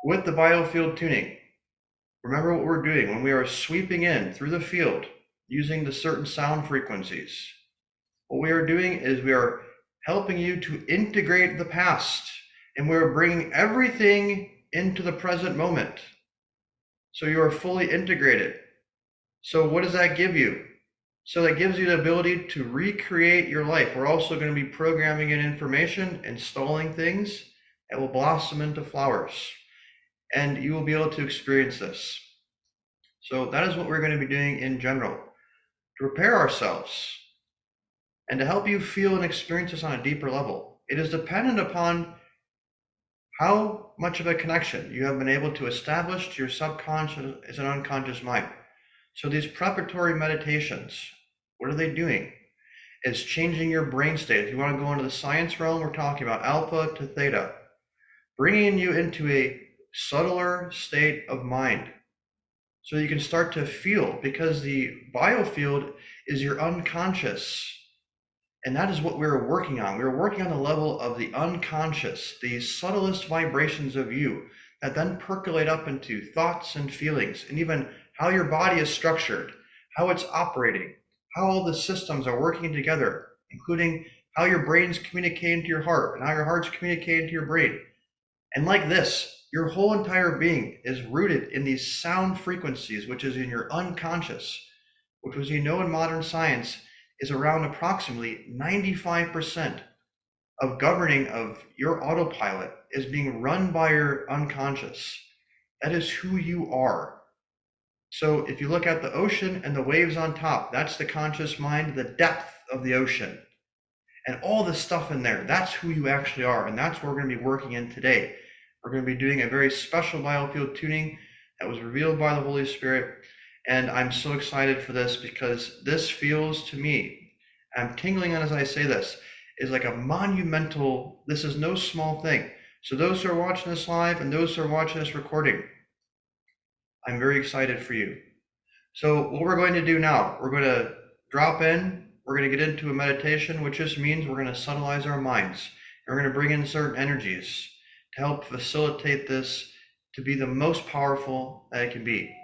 With the biofield tuning, remember what we're doing when we are sweeping in through the field using the certain sound frequencies. What we are doing is we are helping you to integrate the past, and we're bringing everything into the present moment. So you are fully integrated. So what does that give you? So that gives you the ability to recreate your life. We're also going to be programming in information, installing things that will blossom into flowers. And you will be able to experience this. So that is what we're going to be doing in general, to prepare ourselves and to help you feel and experience this on a deeper level. It is dependent upon how much of a connection you have been able to establish to your subconscious and unconscious mind. So these preparatory meditations, what are they doing? It's changing your brain state. If you want to go into the science realm, we're talking about alpha to theta, bringing you into a subtler state of mind so you can start to feel, because the biofield is your unconscious. And that is what we're working on. We're working on the level of the unconscious, the subtlest vibrations of you that then percolate up into thoughts and feelings, and even how your body is structured, how it's operating, how all the systems are working together, including how your brain's communicating to your heart and how your heart's communicating to your brain. And like this, your whole entire being is rooted in these sound frequencies, which is in your unconscious, which, as you know, in modern science, is around approximately 95% of governing of your autopilot is being run by your unconscious. That is who you are. So if you look at the ocean and the waves on top, that's the conscious mind, the depth of the ocean. And all the stuff in there, that's who you actually are. And that's what we're going to be working in today. We're going to be doing a very special biofield tuning that was revealed by the Holy Spirit. And I'm so excited for this because this feels to me, I'm tingling as I say this, is like a monumental, this is no small thing. So those who are watching this live and those who are watching this recording, I'm very excited for you. So what we're going to do now, we're going to drop in, we're going to get into a meditation, which just means we're going to subtleize our minds. And we're going to bring in certain energies to help facilitate this to be the most powerful that it can be.